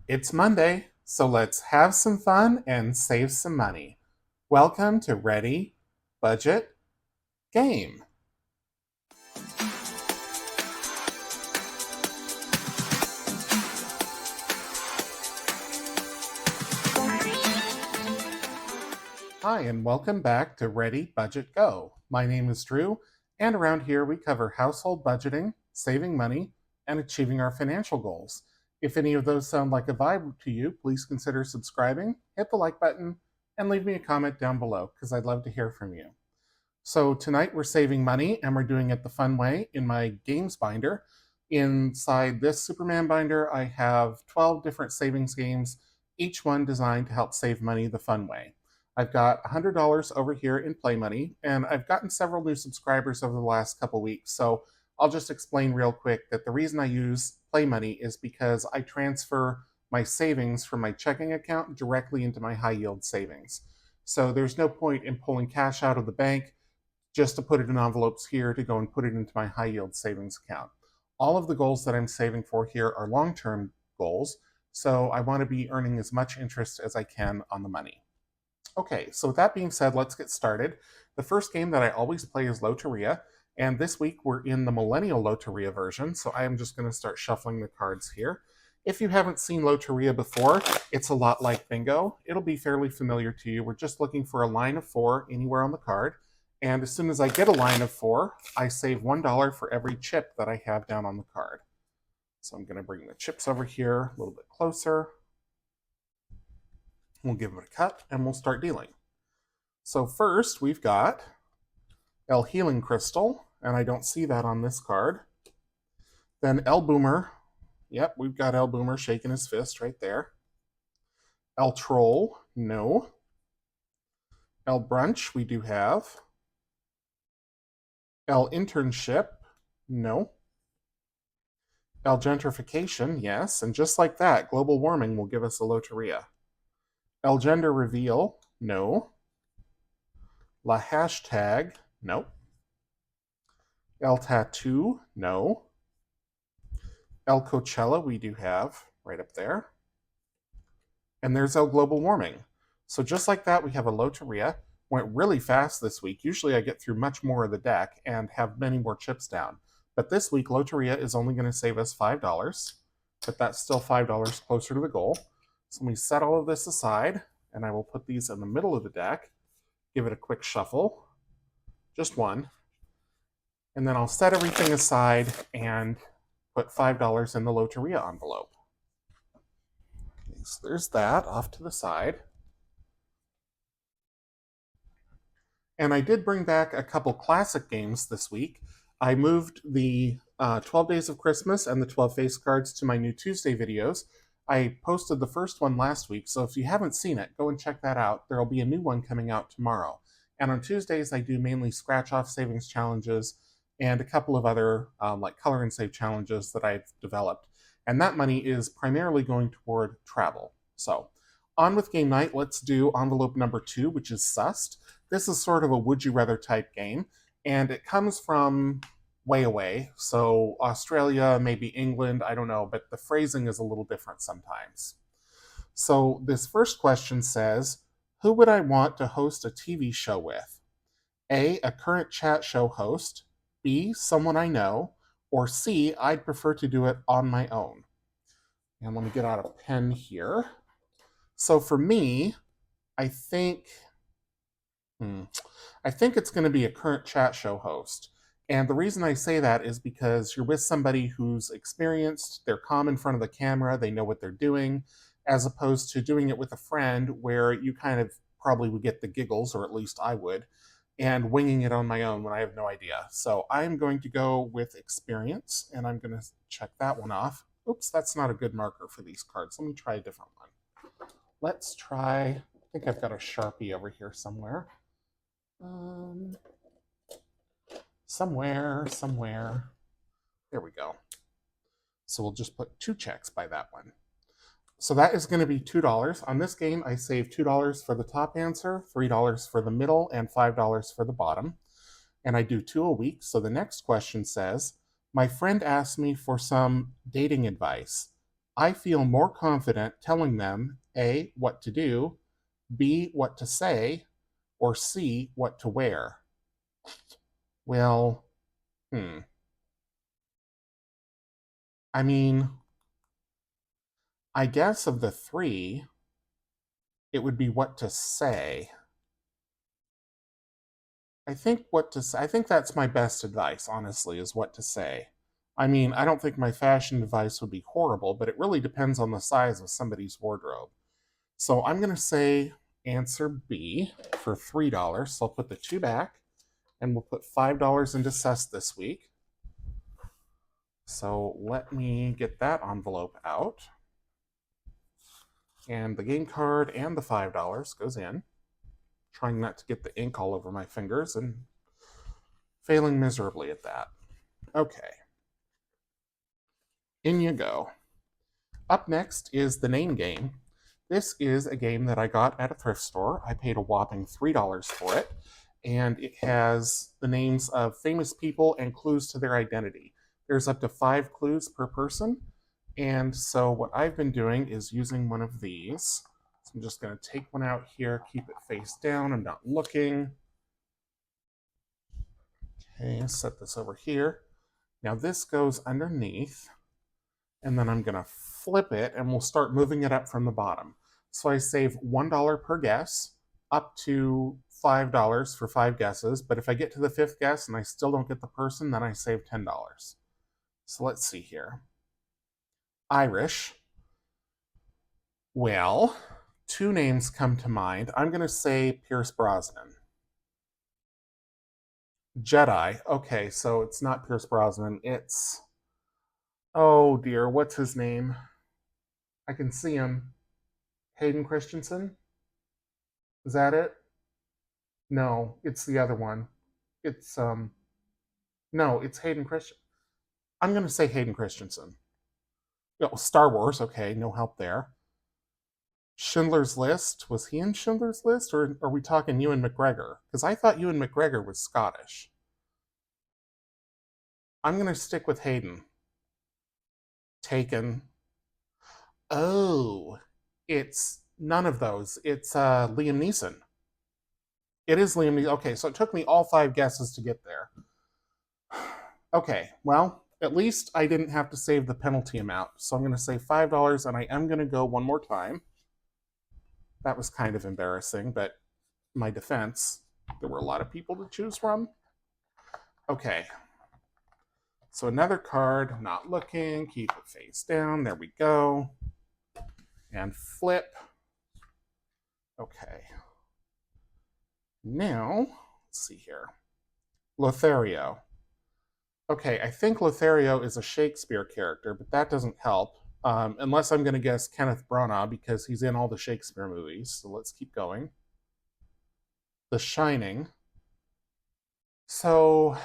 It's Monday, so let's have some fun and save some money. Welcome to Ready, Budget, Game. Hi, and welcome back to Ready, Budget, Go. My name is Drew, and around here we cover household budgeting, saving money, and achieving our financial goals. If any of those sound like a vibe to you, please consider subscribing, hit the like button, and leave me a comment down below because I'd love to hear from you. So tonight we're saving money and we're doing it the fun way in my games binder. Inside this Superman binder, I have 12 different savings games, each one designed to help save money the fun way. I've got $100 over here in Play Money, and I've gotten several new subscribers over the last couple weeks. So I'll just explain real quick that the reason I use Play Money is because I transfer my savings from my checking account directly into my high yield savings. So there's no point in pulling cash out of the bank just to put it in envelopes here to go and put it into my high yield savings account. All of the goals that I'm saving for here are long term goals, so I want to be earning as much interest as I can on the money. Okay, so with that being said, let's get started. The first game that I always play is Loteria, and this week we're in the Millennial Loteria version, so I am just going to start shuffling the cards here. If you haven't seen Loteria before, it's a lot like bingo. It'll be fairly familiar to you. We're just looking for a line of 4 anywhere on the card. And as soon as I get a line of 4, I save $1 for every chip that I have down on the card. So I'm going to bring the chips over here a little bit closer. We'll give it a cut and we'll start dealing. So first we've got El Healing Crystal, and I don't see that on this card. Then El Boomer. Yep, we've got El Boomer shaking his fist right there. El Troll, no. El Brunch, we do have. El Internship, no. El Gentrification, yes. And just like that, global warming will give us a Loteria. El Gender Reveal, no. La Hashtag, no. El Tattoo, no. El Coachella, we do have right up there. And there's El Global Warming. So just like that, we have a Loteria. Went really fast this week. Usually I get through much more of the deck and have many more chips down. But this week, Loteria is only going to save us $5, but that's still $5 closer to the goal. So we set all of this aside, and I will put these in the middle of the deck, give it a quick shuffle, just one, and then I'll set everything aside and put $5 in the Loteria envelope. Okay, so there's that off to the side. And I did bring back a couple classic games this week. I moved the 12 Days of Christmas and the 12 Face Cards to my new Tuesday videos. I posted the first one last week, so if you haven't seen it, go and check that out. There'll be a new one coming out tomorrow. And on Tuesdays, I do mainly scratch-off savings challenges and a couple of other like color and save challenges that I've developed. And that money is primarily going toward travel. So on with game night, let's do envelope number 2, which is Sussed. This is sort of a would you rather type game, and it comes from way away. So Australia, maybe England, I don't know, but the phrasing is a little different sometimes. So this first question says, who would I want to host a TV show with? A current chat show host, B, someone I know, or C, I'd prefer to do it on my own. And let me get out a pen here. So for me, I think it's going to be a current chat show host. And the reason I say that is because you're with somebody who's experienced, they're calm in front of the camera, they know what they're doing, as opposed to doing it with a friend where you kind of probably would get the giggles, or at least I would, and winging it on my own when I have no idea. So I'm going to go with experience, and I'm going to check that one off. Oops, that's not a good marker for these cards. Let me try a different one. Let's try, I think I've got a Sharpie over here somewhere. Somewhere. There we go. So we'll just put 2 checks by that one. So that is going to be $2. On this game, I save $2 for the top answer, $3 for the middle, and $5 for the bottom. And I do 2 a week. So the next question says, my friend asked me for some dating advice. I feel more confident telling them A, what to do, B, what to say, or C, what to wear. Well, I mean, I guess of the three, it would be what to say. I think what to say, I think that's my best advice, honestly, is what to say. I mean, I don't think my fashion advice would be horrible, but it really depends on the size of somebody's wardrobe. So I'm going to say answer B for $3. So I'll put the two back and we'll put $5 into cess this week. So let me get that envelope out. And the game card and the $5 goes in. Trying not to get the ink all over my fingers and failing miserably at that. Okay. In you go. Up next is the name game. This is a game that I got at a thrift store. I paid a whopping $3 for it, and it has the names of famous people and clues to their identity. There's up to 5 clues per person, and so what I've been doing is using one of these. So I'm just going to take one out here, keep it face down, I'm not looking. Okay, set this over here. Now this goes underneath, and then I'm going to flip it, and we'll start moving it up from the bottom. So I save $1 per guess, up to $5 for 5 guesses, but if I get to the 5th guess and I still don't get the person, then I save $10. So let's see here. Irish. Well, 2 names come to mind. I'm going to say Pierce Brosnan. Jedi. Okay, so it's not Pierce Brosnan. It's... Oh dear, what's his name? I can see him. Hayden Christensen? Is that it? No, it's the other one. It's no, it's Hayden Christian. I'm gonna say Hayden Christensen. Oh, Star Wars, okay, no help there. Schindler's List, was he in Schindler's List, or are we talking Ewan McGregor? Because I thought Ewan McGregor was Scottish. I'm gonna stick with Hayden. Taken. Oh, it's none of those. It's Liam Neeson. It is Liam Neeson. Okay, so it took me all 5 guesses to get there. Okay, well, at least I didn't have to save the penalty amount. So I'm going to say $5, and I am going to go one more time. That was kind of embarrassing, but my defense, there were a lot of people to choose from. Okay. So another card, not looking, keep it face down. There we go. And flip. Okay. Now, let's see here. Lothario. Okay, I think Lothario is a Shakespeare character, but that doesn't help. Unless I'm going to guess Kenneth Branagh, because he's in all the Shakespeare movies. So let's keep going. The Shining. So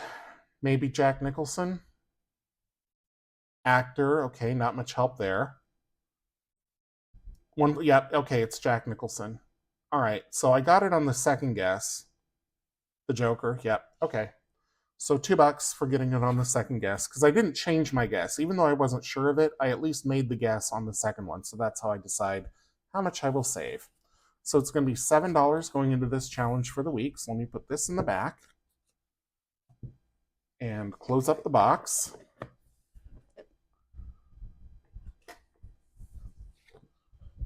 maybe Jack Nicholson? Actor, okay, not much help there. Yep, okay, it's Jack Nicholson. All right, so I got it on the second guess. The Joker, yep, okay. So $2 for getting it on the second guess, because I didn't change my guess. Even though I wasn't sure of it, I at least made the guess on the second one. So that's how I decide how much I will save. So it's going to be $7 going into this challenge for the week. So let me put this in the back and close up the box.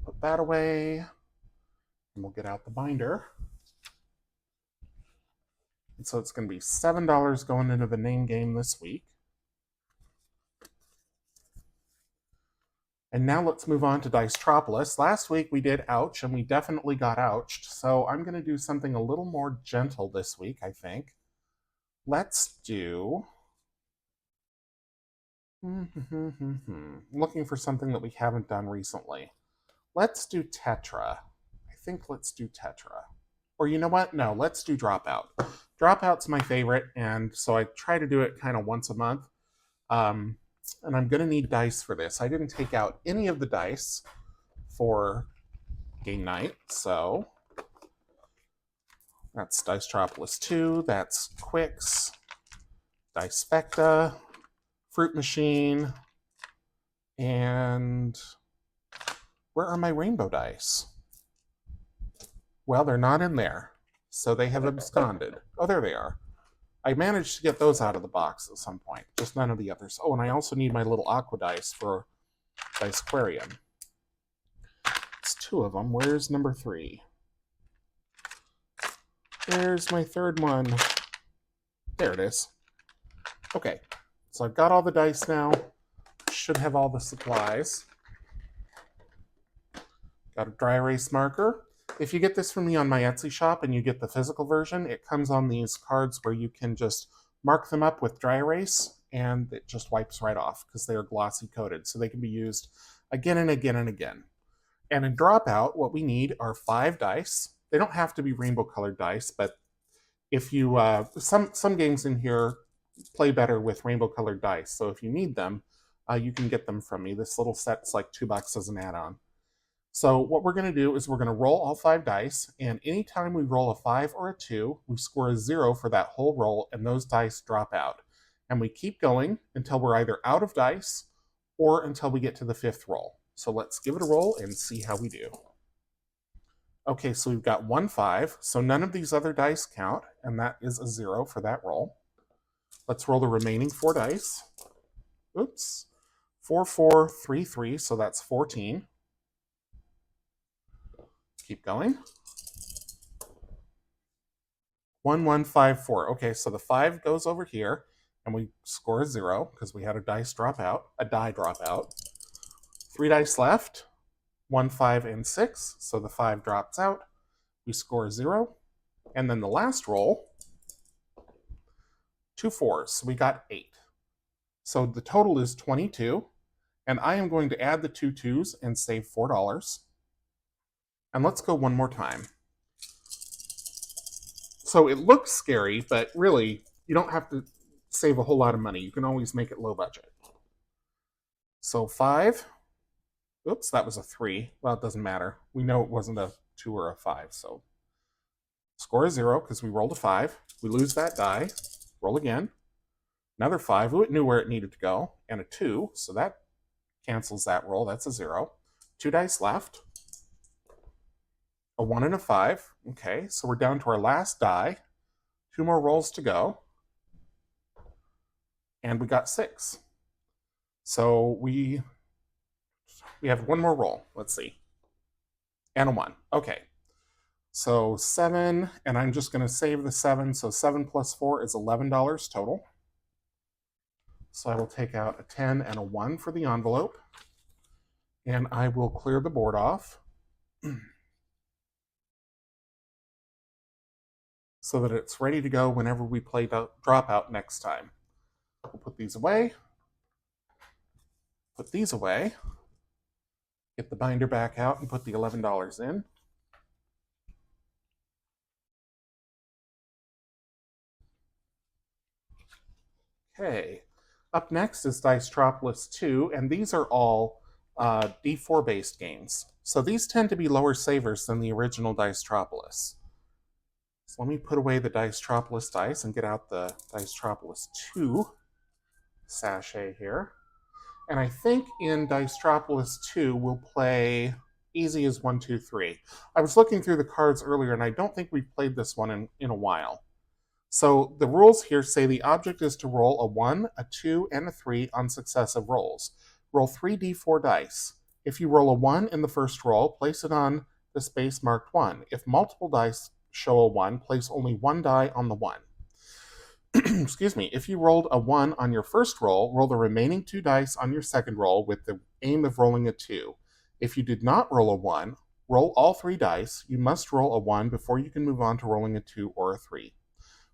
Put that away, and we'll get out the binder. And so it's going to be $7 going into the name game this week. And now let's move on to Dicetropolis. Last week we did Ouch, and we definitely got ouched. So I'm going to do something a little more gentle this week, I think. Let's do... looking for something that we haven't done recently. Let's do Tetra. I think let's do Tetra. Or you know what? No, let's do Dropout. Dropout's my favorite, and so I try to do it kind of once a month. And I'm going to need dice for this. I didn't take out any of the dice for game night, so that's Dicetropolis 2, that's Quicks, Dicefecta, Fruit Machine, And where are my rainbow dice? Well, they're not in there, so they have absconded. Oh, there they are. I managed to get those out of the box at some point, just none of the others. Oh, and I also need my little aqua dice for Dice Aquarium. It's 2 of them. Where's number 3? Where's my third one? There it is. Okay, so I've got all the dice now. Should have all the supplies. Got a dry erase marker. If you get this from me on my Etsy shop and you get the physical version, it comes on these cards where you can just mark them up with dry erase and it just wipes right off because they are glossy coated. So they can be used again and again and again. And in Dropout, what we need are 5 dice. They don't have to be rainbow colored dice, but if you, some games in here play better with rainbow colored dice. So if you need them, you can get them from me. This little set's like $2 as an add-on. So what we're going to do is we're going to roll all 5 dice, and anytime we roll a 5 or a 2, we score a 0 for that whole roll, and those dice drop out. And we keep going until we're either out of dice or until we get to the 5th roll. So let's give it a roll and see how we do. Okay, so we've got 1 5, so none of these other dice count, and that is a 0 for that roll. Let's roll the remaining 4 dice. Oops. 4 4 3 3, so that's 14. Keep going. 1 1 5 4. Okay, so the 5 goes over here, and we score a 0 because we had a die drop out. 3 dice left. 1 5 and 6, so the 5 drops out. We score 0, and then the last roll, 2 4s. So we got 8. So the total is 22, and I am going to add the 2 2s and save $4. And let's go one more time. So it looks scary, but really, you don't have to save a whole lot of money. You can always make it low budget. So 5. Oops, that was a 3. Well, it doesn't matter. We know it wasn't a 2 or a 5, so score is 0 because we rolled a 5. We lose that die. Roll again. Another 5. Ooh, it knew where it needed to go. And a 2, so that cancels that roll. That's a 0. 2 dice left. A 1 and a 5. Okay, so we're down to our last die. 2 more rolls to go. And we got 6. So we have 1 more roll. Let's see. And a 1. Okay. So 7, and I'm just going to save the 7. So 7 plus 4 is $11 total. So I will take out a 10 and a 1 for the envelope. And I will clear the board off so that it's ready to go whenever we play Dropout next time. We'll put these away. Put these away. Get the binder back out and put the $11 in. Okay. Up next is Dicetropolis 2, and these are all D4 based games. So these tend to be lower savers than the original Dicetropolis. So let me put away the Dicetropolis dice and get out the Dicetropolis 2 sachet here. And I think in Dicetropolis 2 we'll play easy as 1, 2, 3. I was looking through the cards earlier and I don't think we've played this one in a while. So the rules here say the object is to roll a 1, a 2, and a 3 on successive rolls. Roll 3 d4 dice. If you roll a 1 in the first roll, place it on the space marked 1. If multiple dice show a 1, place only 1 die on the 1. Excuse me. If you rolled a 1 on your first roll, roll the remaining 2 dice on your second roll with the aim of rolling a 2. If you did not roll a 1, roll all 3 dice. You must roll a 1 before you can move on to rolling a 2 or a 3.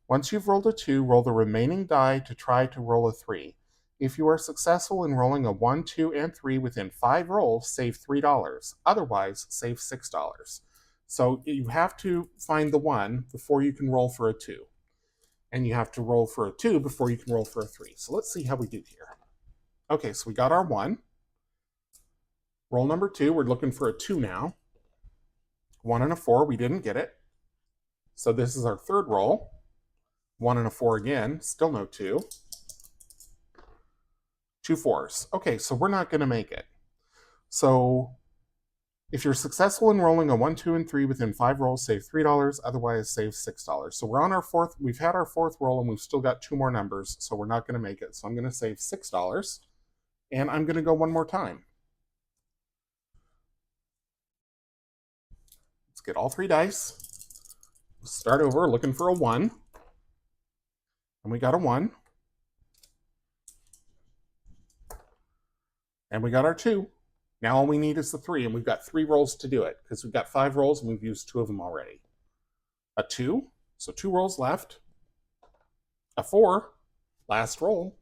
Once you've rolled a 2, roll the remaining die to try to roll a 3. If you are successful in rolling a 1, 2, and 3 within 5 rolls, save $3. Otherwise, save $6. So you have to find the 1 before you can roll for a 2. And you have to roll for a 2 before you can roll for a 3. So let's see how we do here. Okay, so we got our 1. Roll number 2, we're looking for a 2 now. 1 and a 4, we didn't get it. So this is our third roll. 1 and a 4 again, still no 2. 2 4s. Okay, so we're not going to make it. So if you're successful in rolling a 1, 2, and 3 within 5 rolls, save $3. Otherwise, save $6. So we're on our fourth. We've had our fourth roll, and we've still got 2 more numbers. So we're not going to make it. So I'm going to save $6, and I'm going to go one more time. Let's get all 3 dice. Start over looking for a 1. And we got a 1. And we got our 2. Now all we need is the 3, and we've got 3 rolls to do it, because we've got 5 rolls, and we've used 2 of them already. A 2, so 2 rolls left. A 4, last roll.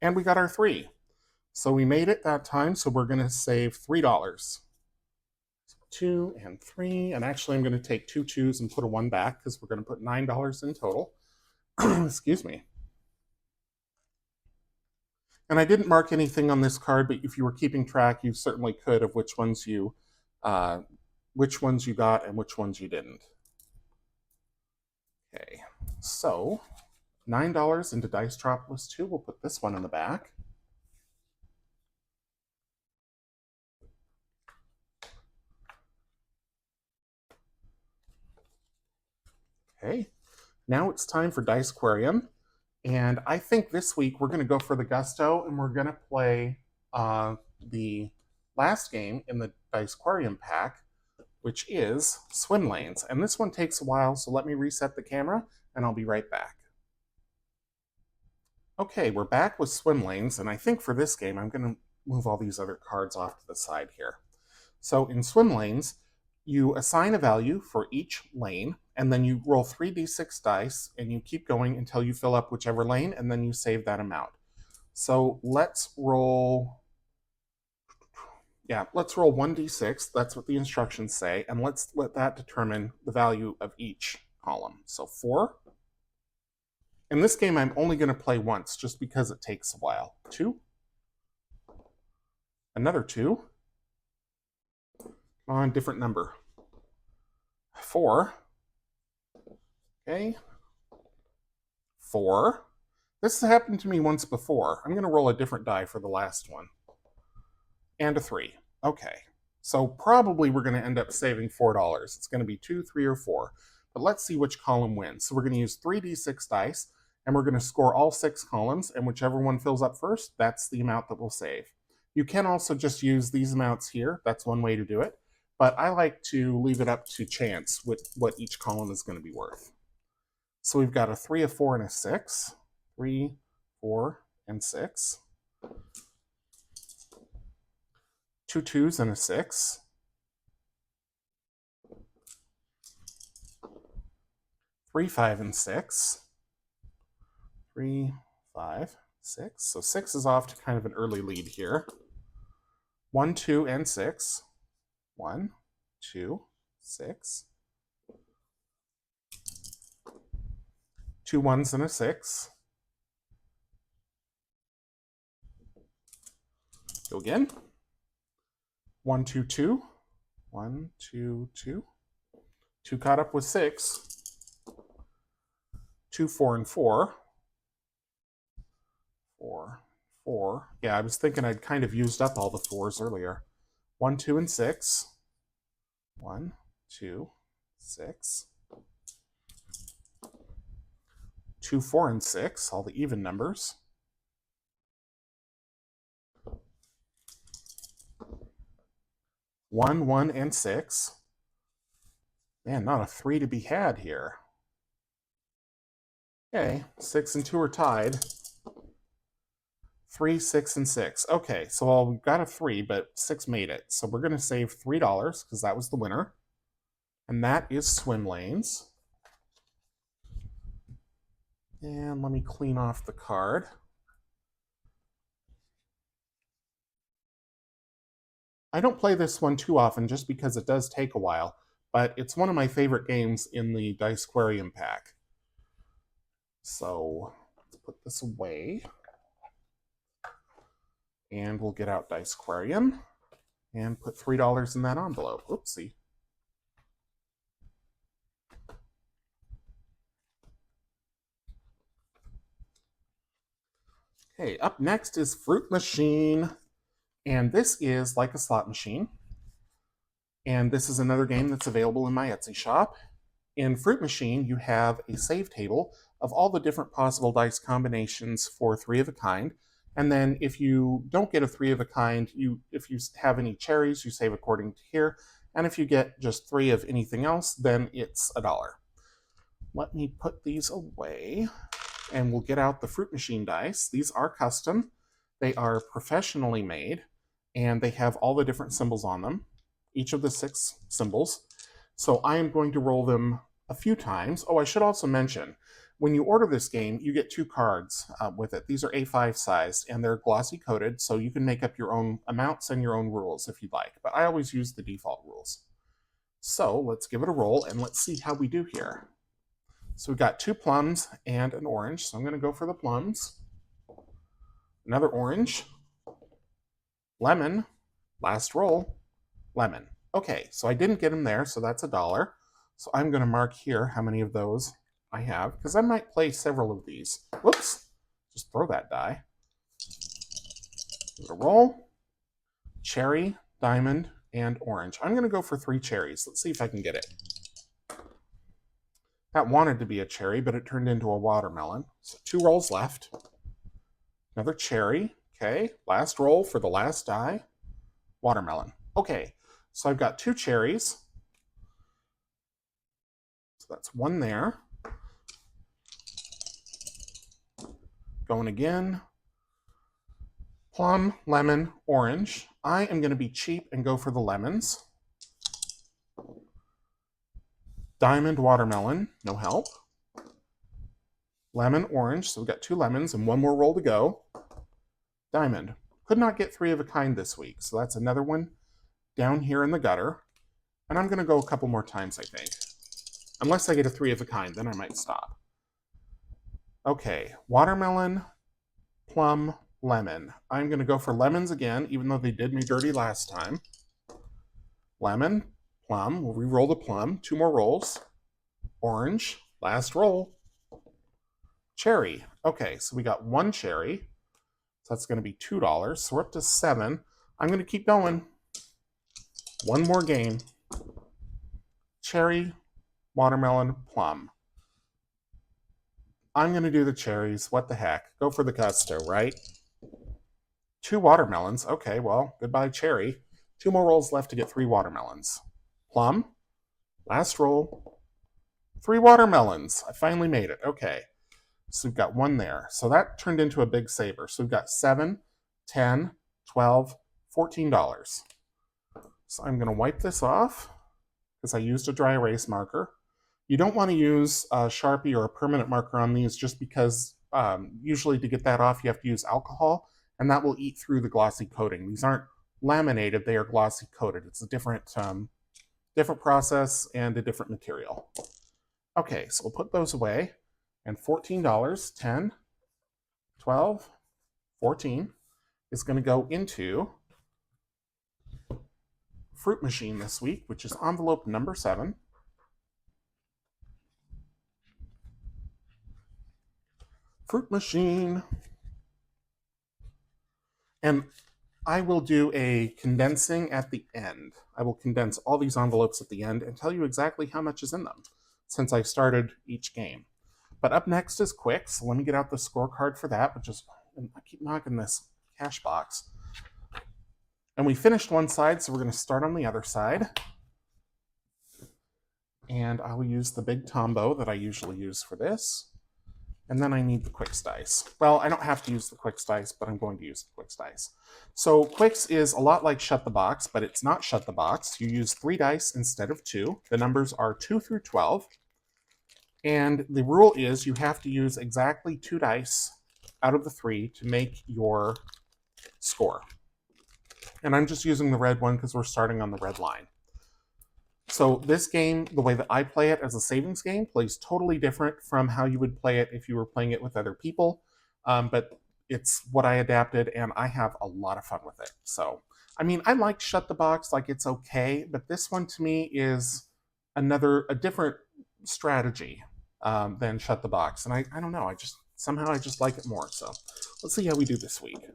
And we got our 3. So we made it that time, so we're going to save $3. 2 and 3, and actually I'm going to take 2 2s and put a 1 back, because we're going to put $9 in total. Excuse me. And I didn't mark anything on this card, but if you were keeping track, you certainly could of which ones you got and which ones you didn't. Okay, so $9 into Dicetropolis 2. We'll put this one in the back. Okay, now it's time for Dicequarium. And I think this week we're going to go for the gusto, and we're going to play the last game in the Dicequarium pack, which is Swim Lanes. And this one takes a while, so let me reset the camera, and I'll be right back. Okay, we're back with Swim Lanes, and I think for this game I'm going to move all these other cards off to the side here. So in Swim Lanes, you assign a value for each lane, and then you roll 3d6 dice, and you keep going until you fill up whichever lane, and then you save that amount. So let's roll 1d6. That's what the instructions say, and let's let that determine the value of each column. So 4. In this game, I'm only going to play once, just because it takes a while. 2. Another 2. On different number. 4. Okay. 4. This has happened to me once before. I'm going to roll a different die for the last one. And a 3. Okay. So probably we're going to end up saving $4. It's going to be 2, 3, or 4. But let's see which column wins. So we're going to use 3d6 dice, and we're going to score all 6 columns, and whichever one fills up first, that's the amount that we'll save. You can also just use these amounts here. That's one way to do it. But I like to leave it up to chance with what each column is going to be worth. So we've got a 3, a 4, and a 6. 3, 4, and 6. 2 2s and a 6. 3, 5, and 6. 3, 5, 6. So 6 is off to kind of an early lead here. 1, 2, and 6. 1, 2, 6. 2 1s and a 6. Go again. 1, 2, 2. 1, 2, 2. 2 caught up with 6. 2, 4, and 4. 4, 4. Yeah, I was thinking I'd kind of used up all the 4s earlier. 1, 2, and 6. 1, 2, 6. 2, 4, and 6, all the even numbers. 1, 1, and 6. Man, not a 3 to be had here. Okay, 6 and 2 are tied. 3, 6, and 6. Okay, so we got a 3, but 6 made it. So we're going to save $3 because that was the winner. And that is Swim Lanes. And let me clean off the card. I don't play this one too often just because it does take a while, but it's one of my favorite games in the Dicequarium pack. So let's put this away. And we'll get out Dicequarium and put $3 in that envelope. Oopsie. Okay, up next is Fruit Machine. And this is like a slot machine. And this is another game that's available in my Etsy shop. In Fruit Machine, you have a save table of all the different possible dice combinations for three of a kind. And then if you don't get a three of a kind, if you have any cherries, you save according to here. And if you get just three of anything else, then it's $1. Let me put these away, and we'll get out the Fruit Machine dice. These are custom. They are professionally made, and they have all the different symbols on them, each of the 6 symbols. So I am going to roll them a few times. Oh, I should also mention, when you order this game, you get 2 cards with it. These are A5 sized, and they're glossy coated, so you can make up your own amounts and your own rules if you'd like. But I always use the default rules. So let's give it a roll, and let's see how we do here. So we've got 2 plums and an orange, so I'm going to go for the plums. Another orange. Lemon. Last roll. Lemon. Okay, so I didn't get them there, so that's $1. So I'm going to mark here how many of those I have, because I might play several of these. Whoops! Just throw that die. Give it a roll. Cherry, diamond, and orange. I'm going to go for 3 cherries. Let's see if I can get it. That wanted to be a cherry, but it turned into a watermelon. So 2 rolls left. Another cherry. Okay, last roll for the last die. Watermelon. Okay, so I've got 2 cherries. So that's 1 there. Going again. Plum, lemon, orange. I am going to be cheap and go for the lemons. Diamond, watermelon. No help. Lemon, orange. So we've got 2 lemons and 1 more roll to go. Diamond. Could not get 3 of a kind this week, so that's another one down here in the gutter. And I'm going to go a couple more times, I think. Unless I get a 3 of a kind, then I might stop. Okay, watermelon, plum, lemon. I'm going to go for lemons again, even though they did me dirty last time. Lemon, plum. We'll re-roll the plum. 2 more rolls. Orange. Last roll. Cherry. Okay, so we got 1 cherry. So that's going to be $2. So we're up to 7. I'm going to keep going. 1 more game. Cherry, watermelon, plum. I'm going to do the cherries. What the heck? Go for the gusto, right? 2 watermelons. Okay, well, goodbye cherry. 2 more rolls left to get 3 watermelons. Plum. Last roll. 3 watermelons. I finally made it. Okay. So we've got 1 there. So that turned into a big saver. So we've got 7, 10, 12, $14. So I'm going to wipe this off because I used a dry erase marker. You don't want to use a Sharpie or a permanent marker on these just because usually to get that off you have to use alcohol, and that will eat through the glossy coating. These aren't laminated, they are glossy coated. It's a different process and a different material. Okay, so we'll put those away. And $14, 10, 12, 14 is going to go into Fruit Machine this week, which is envelope number 7. Fruit Machine. And I will do a condensing at the end. I will condense all these envelopes at the end and tell you exactly how much is in them since I started each game. But up next is Quick, so let me get out the scorecard for that, which is, I keep knocking this cash box. And we finished one side, so we're going to start on the other side. And I will use the big Tombow that I usually use for this. And then I need the Quicks dice. Well, I don't have to use the Quicks dice, but I'm going to use the Quicks dice. So Quicks is a lot like Shut the Box, but it's not Shut the Box. You use 3 dice instead of 2. The numbers are 2 through 12. And the rule is you have to use exactly 2 dice out of the 3 to make your score. And I'm just using the red one because we're starting on the red line. So this game, the way that I play it as a savings game, plays totally different from how you would play it if you were playing it with other people. But it's what I adapted, and I have a lot of fun with it. So, I mean, I like Shut the Box, like it's okay, but this one to me is a different strategy than Shut the Box. And I don't know, somehow I just like it more. So Let's see how we do this week.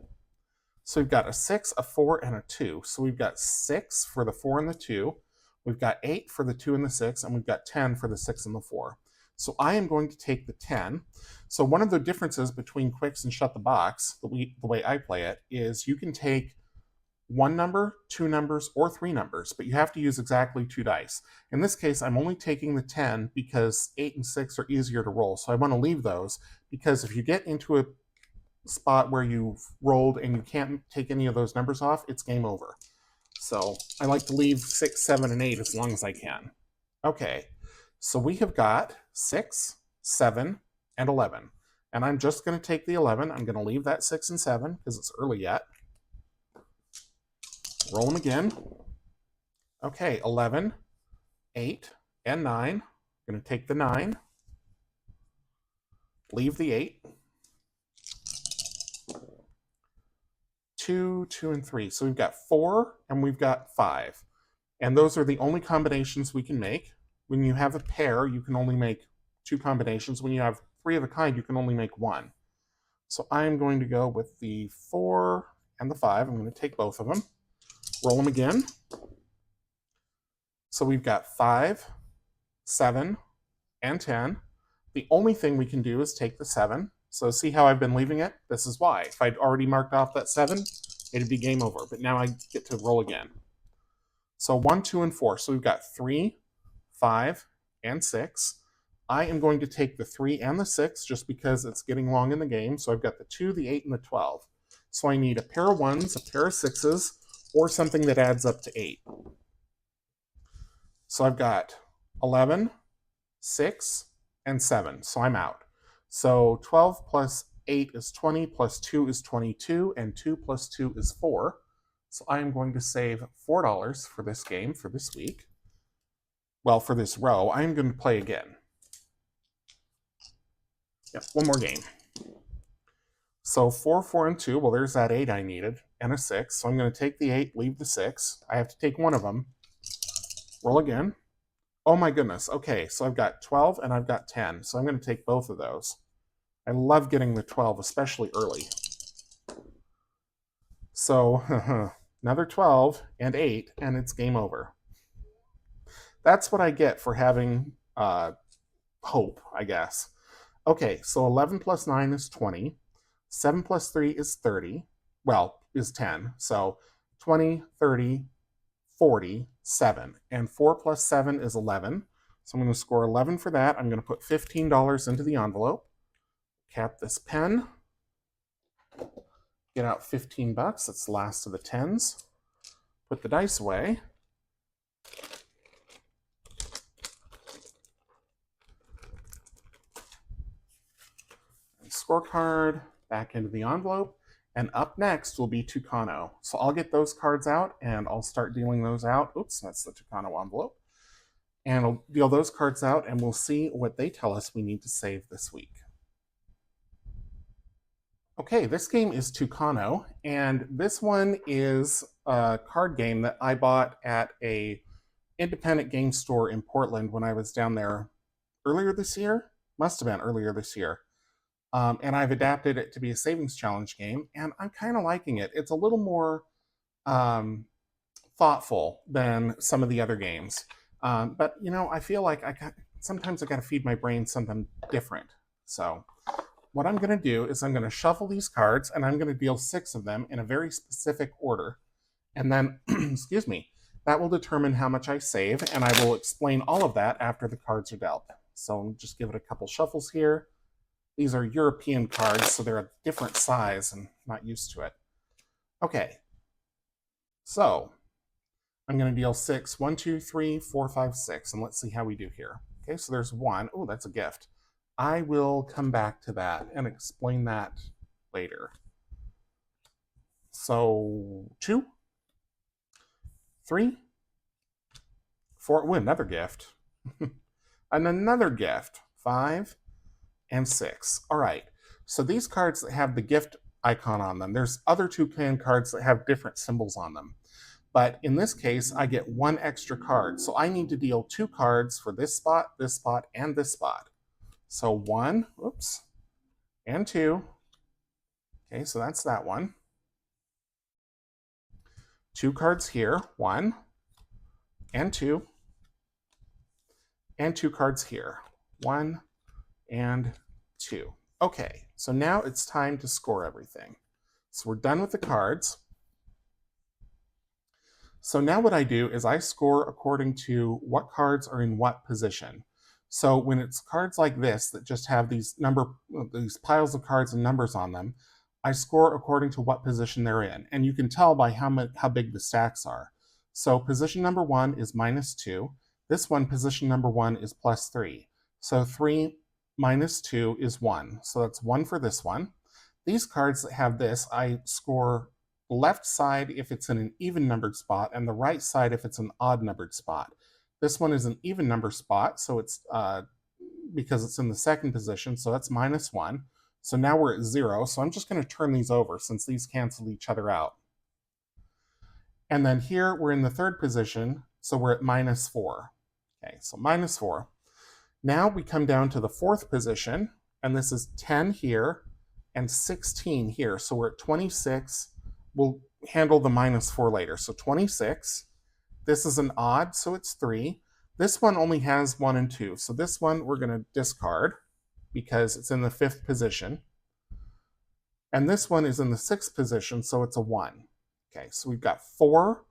So we've got a 6, a 4, and a 2. So we've got 6 for the 4 and the 2. We've got 8 for the 2 and the 6, and we've got 10 for the 6 and the 4. So I am going to take the 10. So one of the differences between Quicks and Shut the Box, the way I play it, is you can take one number, two numbers, or three numbers, but you have to use exactly 2 dice. In this case, I'm only taking the 10 because 8 and 6 are easier to roll. So I want to leave those because if you get into a spot where you've rolled and you can't take any of those numbers off, it's game over. So I like to leave 6, 7, and 8 as long as I can. Okay, so we have got 6, 7, and 11. And I'm just going to take the 11. I'm going to leave that 6 and 7 because it's early yet. Roll them again. Okay, 11, 8, and 9. I'm going to take the 9. Leave the 8. 2, 2, and 3. So we've got 4 and we've got 5. And those are the only combinations we can make. When you have a pair, you can only make 2 combinations. When you have 3 of a kind, you can only make 1. So I'm going to go with the 4 and the 5. I'm going to take both of them. Roll them again. So we've got 5, 7, and 10. The only thing we can do is take the 7. So see how I've been leaving it? This is why. If I'd already marked off that 7, it'd be game over. But now I get to roll again. So 1, 2, and 4. So we've got 3, 5, and 6. I am going to take the 3 and the 6 just because it's getting long in the game. So I've got the 2, the 8, and the 12. So I need a pair of 1s, a pair of 6s, or something that adds up to 8. So I've got 11, 6, and 7. So I'm out. So 12 plus 8 is 20, plus 2 is 22, and 2 plus 2 is 4. So I am going to save $4 for this game for this week. Well, for this row, I'm going to play again. Yep, one more game. So 4, 4, and 2, well, there's that 8 I needed, and a 6. So I'm going to take the 8, leave the 6. I have to take one of them. Roll again. Oh my goodness. Okay, so I've got 12 and I've got 10. So I'm going to take both of those. I love getting the 12, especially early. So another 12 and 8, and it's game over. That's what I get for having hope, I guess. Okay, so 11 plus 9 is 20. 7 plus 3 is 30. Well, is 10. So 20, 30, 40, 7. And 4 plus 7 is 11. So I'm going to score 11 for that. I'm going to put $15 into the envelope. Cap this pen. Get out 15 bucks. That's the last of the 10s. Put the dice away. Scorecard back into the envelope. And up next will be Tucano. So I'll get those cards out and I'll start dealing those out. Oops, that's the Tucano envelope. And I'll deal those cards out and we'll see what they tell us we need to save this week. Okay, this game is Tucano, and this one is a card game that I bought at a independent game store in Portland when I was down there earlier this year. Must have been earlier this year. And I've adapted it to be a savings challenge game, and I'm kind of liking it. It's a little more thoughtful than some of the other games. But, you know, I feel like sometimes I got to feed my brain something different. So what I'm going to do is I'm going to shuffle these cards, and I'm going to deal 6 of them in a very specific order. And then, excuse me, that will determine how much I save, and I will explain all of that after the cards are dealt. So just give it a couple shuffles here. These are European cards, so they're a different size and not used to it. Okay, so I'm going to deal 6. 1, 2, 3, 4, 5, 6, and let's see how we do here. Okay, so there's 1. Oh, that's a gift. I will come back to that and explain that later. So 2, 3, 4. Ooh, another gift. And another gift. 5 and 6. All right. So these cards that have the gift icon on them, there's other Toucan cards that have different symbols on them. But in this case, I get 1 extra card. So I need to deal 2 cards for this spot, and this spot. So 1, oops, and 2. Okay, so that's that one. 2 cards here, 1 and 2, and 2 cards here, 1 and 2. Okay, so now it's time to score everything. So we're done with the cards. So now what I do is I score according to what cards are in what position. So when it's cards like this that just have these piles of cards and numbers on them, I score according to what position they're in. And you can tell by how big the stacks are. So position number 1 is -2. This one, position number 1 is +3. So 3 minus 2 is 1. So that's 1 for this one. These cards that have this, I score left side if it's in an even numbered spot, and the right side if it's an odd numbered spot. This one is an even number spot, so it's because it's in the second position, so that's -1. So now we're at 0, so I'm just going to turn these over since these cancel each other out. And then here we're in the third position, so we're at -4. Okay, so -4. Now we come down to the fourth position, and this is 10 here and 16 here, so we're at 26. We'll handle the -4 later. So 26. This is an odd, so it's 3. This one only has 1 and 2. So this one we're going to discard because it's in the 5th position. And this one is in the 6th position, so it's a 1. Okay, so we've got 4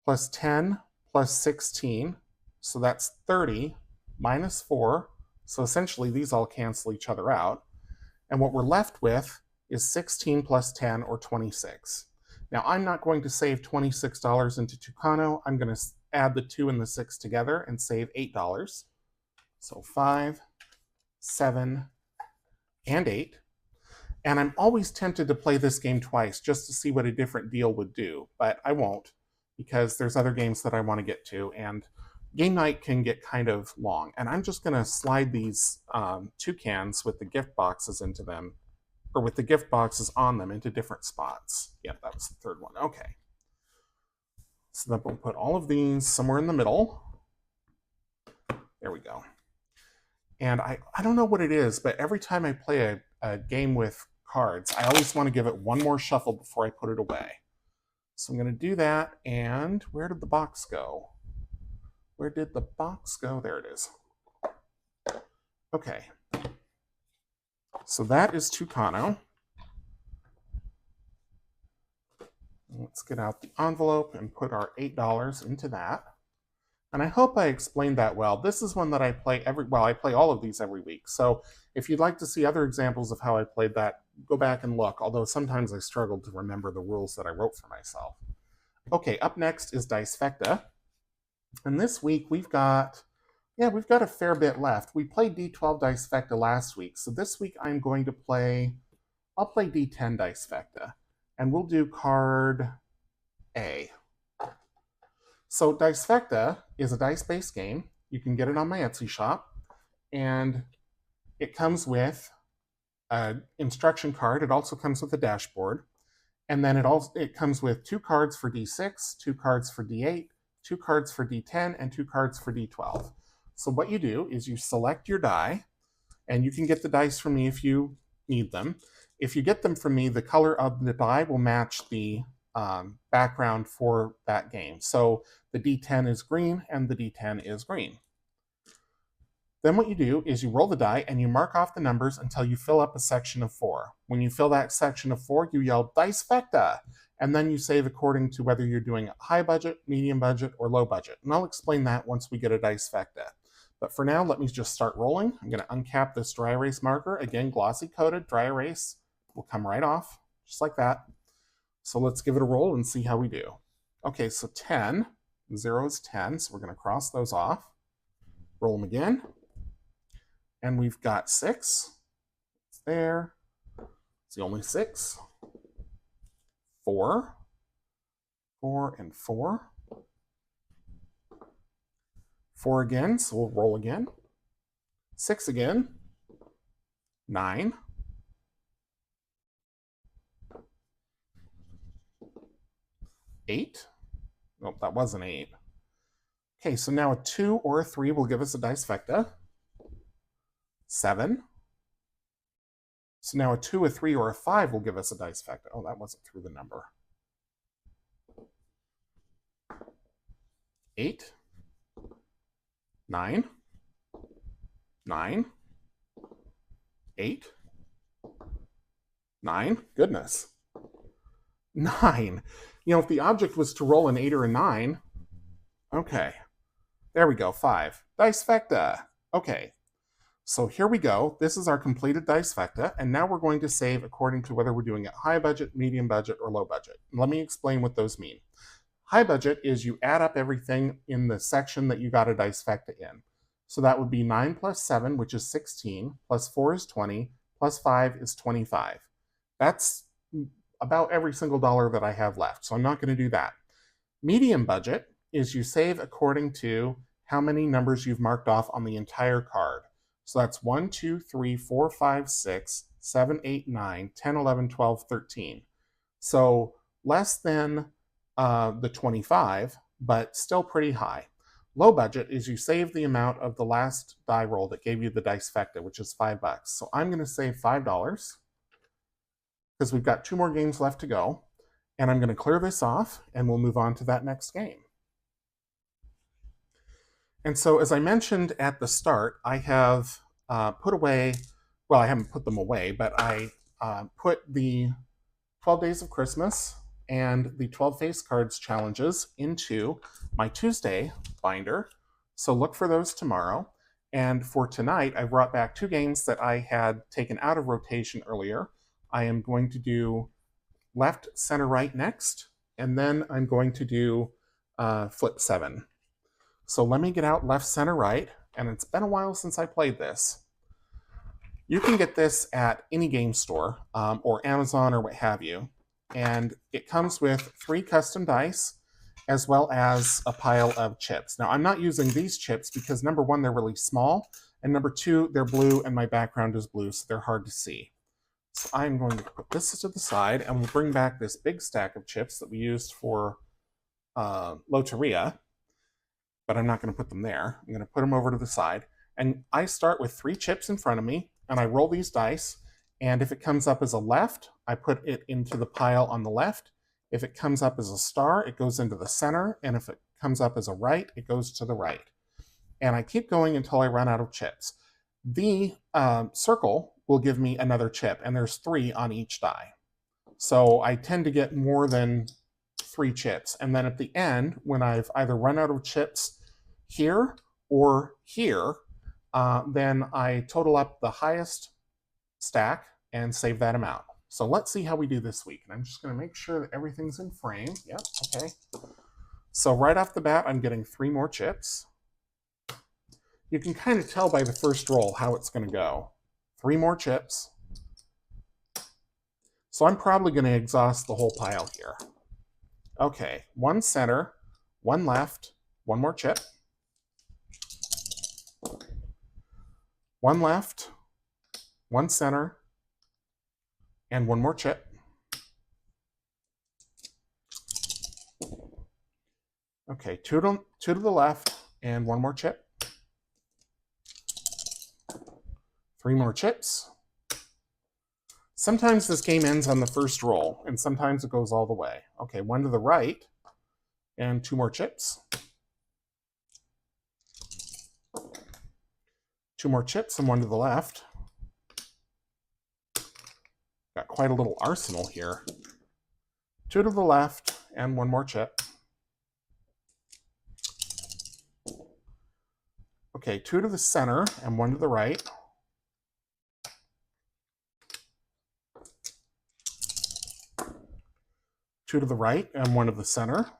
plus 10 plus 16. So that's 30 minus 4. So essentially these all cancel each other out. And what we're left with is 16 plus 10, or 26. Now, I'm not going to save $26 into Tucano. I'm going to add the 2 and the 6 together and save $8. So 5, 7, and 8. And I'm always tempted to play this game twice just to see what a different deal would do, but I won't because there's other games that I want to get to, and game night can get kind of long. And I'm just going to slide these toucans with the gift boxes into them, or with the gift boxes on them, into different spots. Yeah, that was the third one. Okay. So then we'll put all of these somewhere in the middle. There we go. And I don't know what it is, but every time I play a game with cards, I always want to give it one more shuffle before I put it away. So I'm going to do that, and where did the box go? Where did the box go? There it is. Okay. So that is Tucano. Let's get out the envelope and put our $8 into that. And I hope I explained that well. This is one that I play I play all of these every week. So if you'd like to see other examples of how I played that, go back and look, although sometimes I struggled to remember the rules that I wrote for myself. Okay, up next is Dicefecta. And this week we've got a fair bit left. We played D12 Dicefecta last week, so this week I'll play D10 Dicefecta, and we'll do card A. So Dicefecta is a dice-based game. You can get it on my Etsy shop, and it comes with an instruction card. It also comes with a dashboard, and then it comes with 2 cards for D6, 2 cards for D8, 2 cards for D10, and 2 cards for D12. So what you do is you select your die, and you can get the dice from me if you need them. If you get them from me, the color of the die will match the background for that game. So the D10 is green and the D10 is green. Then what you do is you roll the die and you mark off the numbers until you fill up a section of 4. When you fill that section of 4, you yell Dicefecta, and then you save according to whether you're doing high budget, medium budget, or low budget. And I'll explain that once we get a Dicefecta. But for now, let me just start rolling. I'm going to uncap this dry erase marker. Again, glossy coated, dry erase will come right off, just like that. So let's give it a roll and see how we do. Okay, so 10. 0 is 10, so we're going to cross those off. Roll them again. And we've got 6. It's there. It's the only 6. 4. 4 and 4. 4 again, so we'll roll again. 6 again. 9. 8. Nope, that was an 8. Okay, so now a 2 or a 3 will give us a Dicefecta. 7. So now a 2, a 3, or a 5 will give us a dicefecta. Oh, that wasn't through the number. 8, 9, 9, 8, 9. Goodness. 9. You know, if the object was to roll an 8 or a 9, okay. There we go, 5. Dicefecta. Okay. So here we go. This is our completed dicefecta, and now we're going to save according to whether we're doing it high budget, medium budget, or low budget. Let me explain what those mean. High budget is you add up everything in the section that you got a dicefecta in. So that would be 9 plus 7, which is 16, plus 4 is 20, plus 5 is 25. That's about every single dollar that I have left, so I'm not going to do that. Medium budget is you save according to how many numbers you've marked off on the entire card. So that's 1, 2, 3, 4, 5, 6, 7, 8, 9, 10, 11, 12, 13. So less than the 25, but still pretty high. Low budget is you save the amount of the last die roll that gave you the dicefecta, which is $5. So I'm going to save $5 because we've got 2 more games left to go. And I'm going to clear this off, and we'll move on to that next game. And so, as I mentioned at the start, I have put away, well, I haven't put them away, but I put the 12 Days of Christmas and the 12 Face Cards challenges into my Tuesday binder. So look for those tomorrow. And for tonight, I brought back 2 games that I had taken out of rotation earlier. I am going to do left, center, right next, and then I'm going to do flip 7. So let me get out left, center, right, and it's been a while since I played this. You can get this at any game store or Amazon or what have you, and it comes with 3 custom dice as well as a pile of chips. Now, I'm not using these chips because number 1, they're really small, and number 2, they're blue and my background is blue, so they're hard to see. So I'm going to put this to the side, and we'll bring back this big stack of chips that we used for Loteria, but I'm not going to put them there. I'm going to put them over to the side. And I start with 3 chips in front of me, and I roll these dice, and if it comes up as a left, I put it into the pile on the left. If it comes up as a star, it goes into the center, and if it comes up as a right, it goes to the right. And I keep going until I run out of chips. The circle will give me another chip, and there's 3 on each die. So I tend to get more than 3 chips. And then at the end, when I've either run out of chips here or here, then I total up the highest stack and save that amount. So let's see how we do this week. And I'm just going to make sure that everything's in frame. Yep, okay. So right off the bat, I'm getting 3 more chips. You can kind of tell by the first roll how it's going to go. 3 more chips. So I'm probably going to exhaust the whole pile here. Okay, 1 center, 1 left, 1 more chip. 1 left, 1 center, and 1 more chip. Okay, 2 to the left, and 1 more chip. 3 more chips. Sometimes this game ends on the first roll, and sometimes it goes all the way. Okay, 1 to the right, and 2 more chips. 2 more chips and 1 to the left. Got quite a little arsenal here. 2 to the left, and 1 more chip. Okay, 2 to the center, and 1 to the right. 2 to the right, and 1 to the center.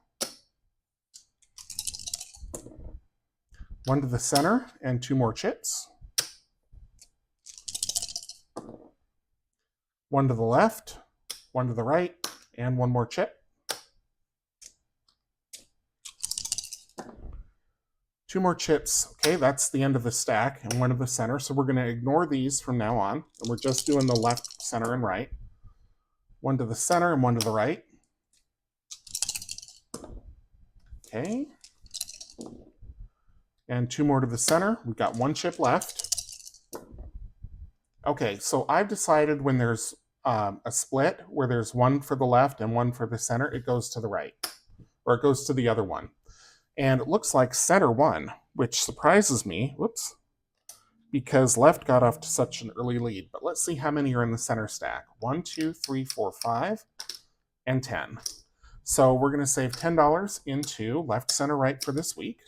1 to the center, and 2 more chips. 1 to the left, 1 to the right, and 1 more chip. 2 more chips. Okay, that's the end of the stack, and 1 to the center. So we're going to ignore these from now on, and we're just doing the left, center, and right. 1 to the center and 1 to the right. Okay. And 2 more to the center. We've got 1 chip left. Okay, so I've decided when there's a split where there's one for the left and one for the center, it goes to the right, or it goes to the other one. And it looks like center won, which surprises me. Whoops. Because left got off to such an early lead. But let's see how many are in the center stack. 1, 2, 3, 4, 5, and 10. So we're going to save $10 into left, center, right for this week.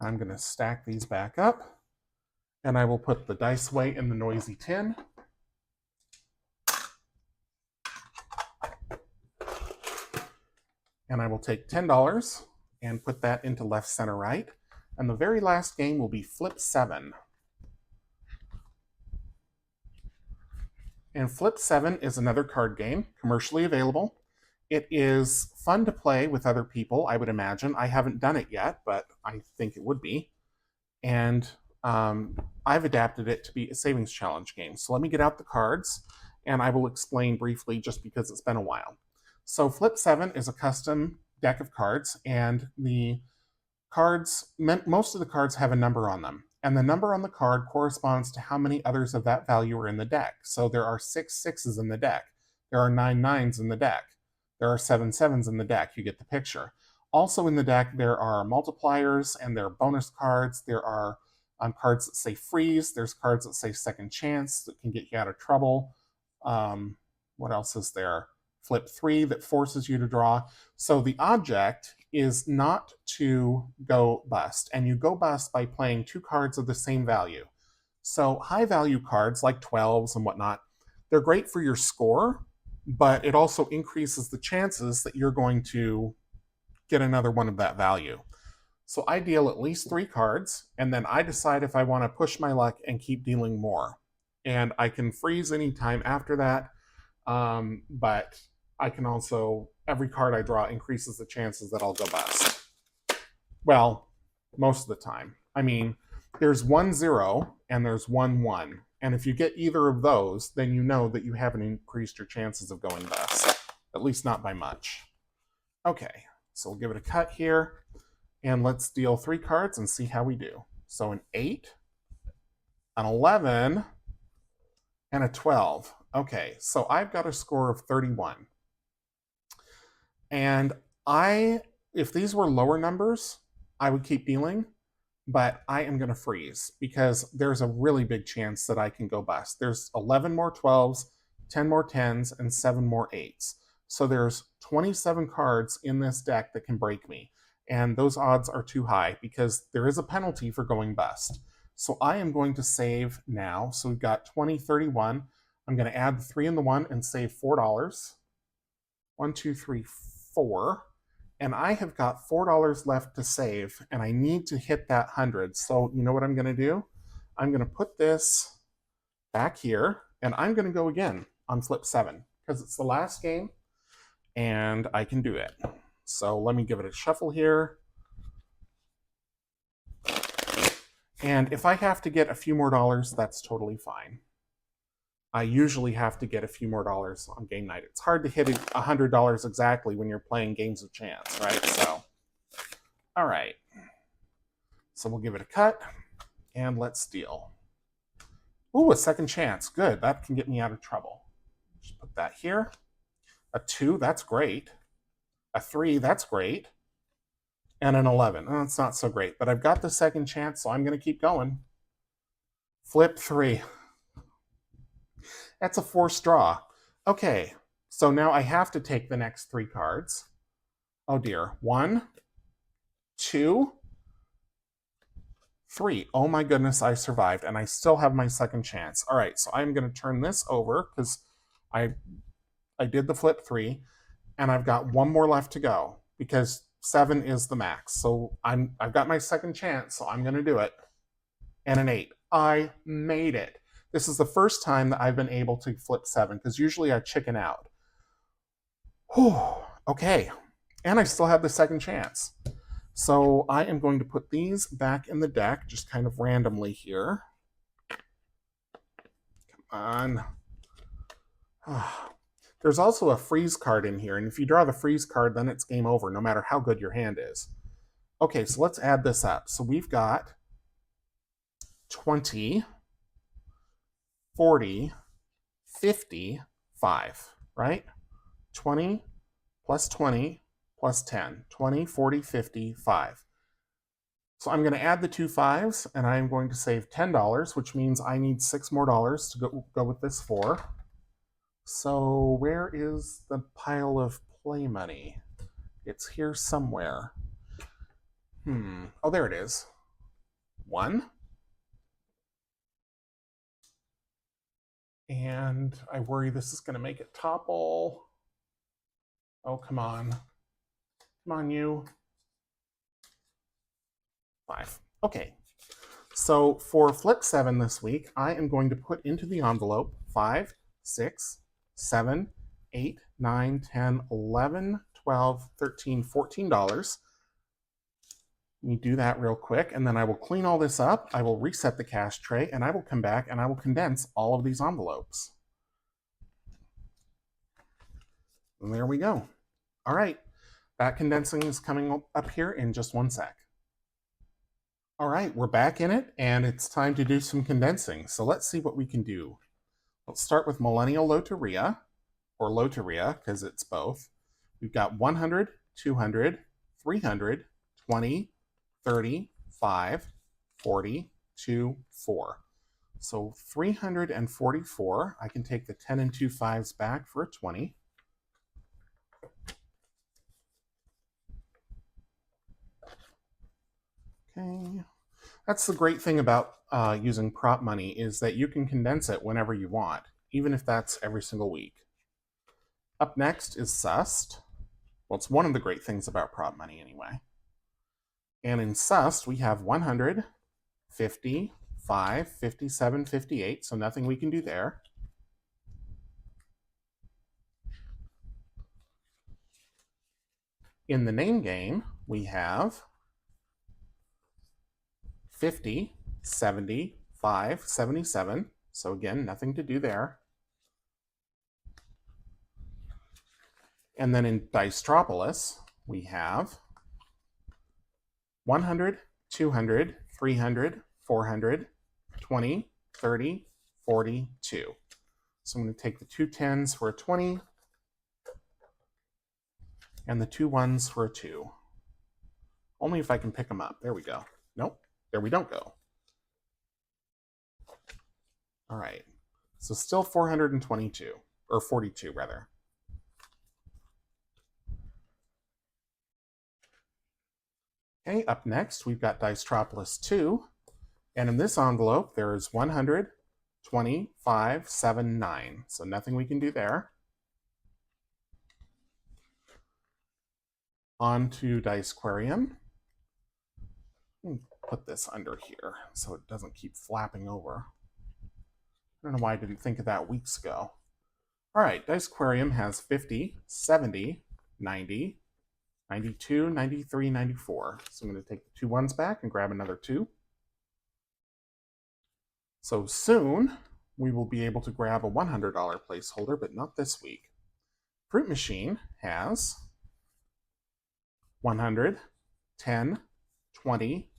I'm going to stack these back up, and I will put the dice away in the noisy tin. And I will take $10 and put that into left, center, right. And the very last game will be Flip 7. And Flip 7 is another card game, commercially available. It is fun to play with other people, I would imagine. I haven't done it yet, but I think it would be. And I've adapted it to be a savings challenge game. So let me get out the cards, and I will explain briefly just because it's been a while. So Flip 7 is a custom deck of cards, and the cards, most of the cards have a number on them. And the number on the card corresponds to how many others of that value are in the deck. So there are 6 sixes in the deck. There are 9 nines in the deck. There are 7 sevens in the deck. You get the picture. Also in the deck, there are multipliers and there are bonus cards. There are cards that say freeze. There's cards that say second chance that can get you out of trouble. What else is there? Flip 3 that forces you to draw. So the object is not to go bust, and you go bust by playing 2 cards of the same value. So high value cards like 12s and whatnot, they're great for your score, but it also increases the chances that you're going to get another one of that value. So I deal at least 3 cards, and then I decide if I want to push my luck and keep dealing more. And I can freeze anytime after that, but I can also, every card I draw increases the chances that I'll go bust. Well, most of the time. I mean, there's 1 0 and there's 1 1. And if you get either of those, then you know that you haven't increased your chances of going bust. At least not by much. Okay, so we'll give it a cut here. And let's deal 3 cards and see how we do. So an 8, an 11, and a 12. Okay, so I've got a score of 31. And if these were lower numbers, I would keep dealing, but I am going to freeze because there's a really big chance that I can go bust. There's 11 more 12s, 10 more 10s, and 7 more 8s. So there's 27 cards in this deck that can break me. And those odds are too high because there is a penalty for going bust. So I am going to save now. So we've got 20, 31. I'm going to add the 3 and the 1 and save $4. 1, 2, 3, 4. And I have got $4 left to save, and I need to hit that 100. So you know what I'm going to do? I'm going to put this back here, and I'm going to go again on Flip 7 because it's the last game, and I can do it. So let me give it a shuffle here. And if I have to get a few more dollars, that's totally fine. I usually have to get a few more dollars on game night. It's hard to hit $100 exactly when you're playing games of chance, right? So, all right. So we'll give it a cut, and let's deal. Ooh, a second chance. Good. That can get me out of trouble. Just put that here. A 2, that's great. A 3, that's great. And an 11. Oh, it's not so great, but I've got the second chance, so I'm going to keep going. Flip 3. That's a 4 draw. Okay, so now I have to take the next 3 cards. Oh dear. 1, 2, 3. Oh my goodness, I survived, and I still have my second chance. All right, so I'm going to turn this over because I did the Flip 3, and I've got 1 more left to go because 7 is the max. So I've got my second chance, so I'm going to do it. And an 8. I made it. This is the first time that I've been able to Flip 7 because usually I chicken out. Whew, okay, and I still have the second chance. So I am going to put these back in the deck just kind of randomly here. Come on. There's also a freeze card in here, and if you draw the freeze card, then it's game over, no matter how good your hand is. Okay, so let's add this up. So we've got 20, 40, 50, 5, right? 20 plus 20 plus 10, 20, 40, 50, 5. So I'm going to add the two fives, and I'm going to save $10, which means I need $6 more to go with this 4. So where is the pile of play money? It's here somewhere. Oh, there it is. 1. And I worry this is going to make it topple. Oh, come on. Come on, you. 5. Okay. So for flip 7 this week, I am going to put into the envelope 5, 6, 7, 8, 9, 10, 11, 12, 13, $14. Let me do that real quick, and then I will clean all this up. I will reset the cash tray, and I will come back and I will condense all of these envelopes. And there we go. All right, that condensing is coming up here in just 1 sec. All right, we're back in it, and it's time to do some condensing. So let's see what we can do. Let's start with Millennial Loteria, or Loteria, because it's both. We've got 100, 200, 300, 20, 30, 5, 40, 2, 4. So 344, I can take the 10 and 2 5s back for a 20. Okay. That's the great thing about using prop money, is that you can condense it whenever you want, even if that's every single week. Up next is Sussed. Well, it's one of the great things about prop money anyway. And in Sussed, we have 100, 50, 5, 57, 58, so nothing we can do there. In the name game, we have 50, 70, 5, 77, so again, nothing to do there. And then in Dicetropolis, we have 100, 200, 300, 400, 20, 30, 40, 2. So I'm going to take the 2 10s for a 20 and the 2 1s for a 2. Only if I can pick them up. There we go. Nope, there we don't go. All right, so still 422, or 42 rather. Okay, up next, we've got Dicetropolis 2. And in this envelope, there's 100, 20, 5, 7, 9. So nothing we can do there. On to Dicequarium. Put this under here so it doesn't keep flapping over. I don't know why I didn't think of that weeks ago. All right, Dicequarium has 50, 70, 90, 92, 93, 94. So I'm going to take the 2 1s back and grab another 2. So soon, we will be able to grab a $100 placeholder, but not this week. Fruit Machine has 100, 10, 20,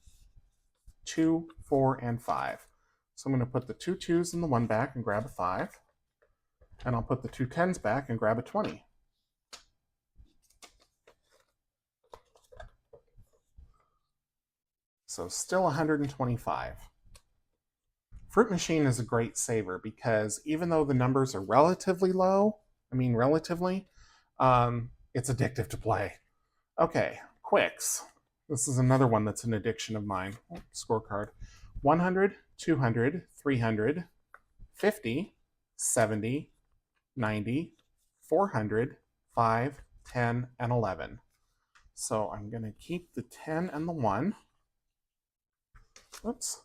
2, 4, and 5. So I'm going to put the 2 2s in the 1 back and grab a 5. And I'll put the 2 10s back and grab a 20. So still 125. Fruit Machine is a great saver because even though the numbers are relatively low, it's addictive to play. Okay, Quicks. This is another one that's an addiction of mine. Scorecard. 100, 200, 300, 50, 70, 90, 400, 5, 10, and 11. So I'm going to keep the 10 and the 1. Oops.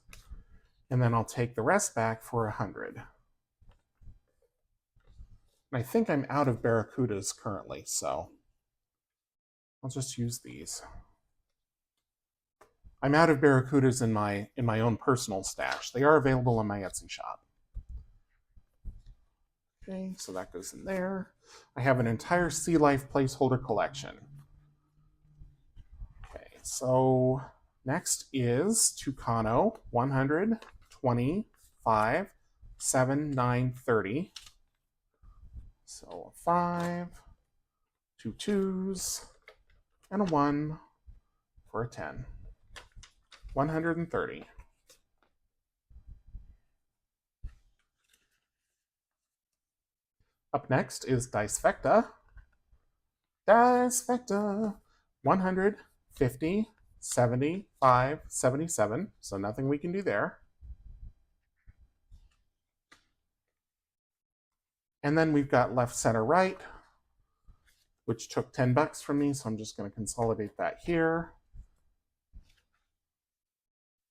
And then I'll take the rest back for 100. And I think I'm out of Barracudas currently, so I'll just use these. I'm out of Barracudas in my own personal stash. They are available on my Etsy shop. Okay, so that goes in there. I have an entire Sea Life placeholder collection. Okay, so next is Tucano, 100, 20, 5, 7, 9, 30. So a 5, 2 2s, and a 1 for a 10. 130. Up next is Dicefecta. Dicefecta. 100, 50, 75, 77. So nothing we can do there. And then we've got left, center, right, which took $10 from me. So I'm just going to consolidate that here.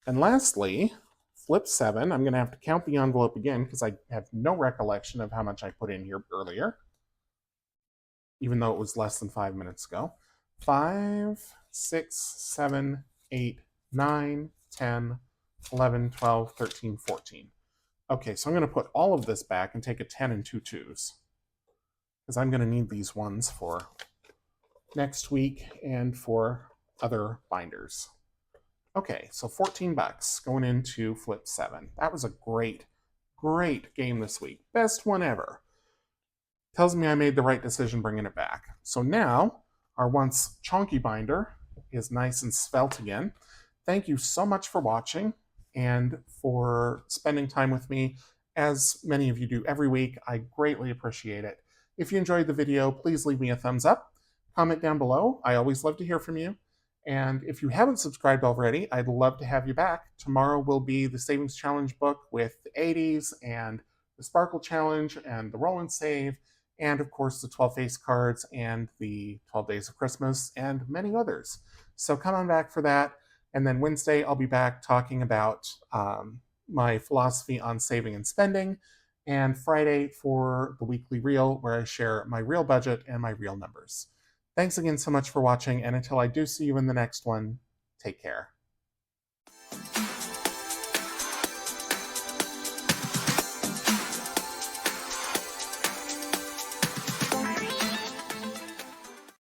And lastly, flip 7. I'm going to have to count the envelope again because I have no recollection of how much I put in here earlier, even though it was less than 5 minutes ago. 5, 6, 7, 8, 9, 10, 11, 12, 13, 14. Okay, so I'm going to put all of this back and take a 10 and 2 2s because I'm going to need these ones for next week and for other binders. Okay, so $14 going into flip 7. That was a great, great game this week. Best one ever. Tells me I made the right decision bringing it back. So now our once chonky binder is nice and svelte again. Thank you so much for watching and for spending time with me, as many of you do every week. I greatly appreciate it. If you enjoyed the video, please leave me a thumbs up. Comment down below. I always love to hear from you. And if you haven't subscribed already, I'd love to have you back. Tomorrow will be the Savings Challenge book with the 80s and the Sparkle Challenge and the Roll and Save, and of course the 12 face cards and the 12 Days of Christmas and many others. So come on back for that. And then Wednesday, I'll be back talking about my philosophy on saving and spending. And Friday for the weekly reel, where I share my real budget and my real numbers. Thanks again so much for watching, and until I do see you in the next one, take care.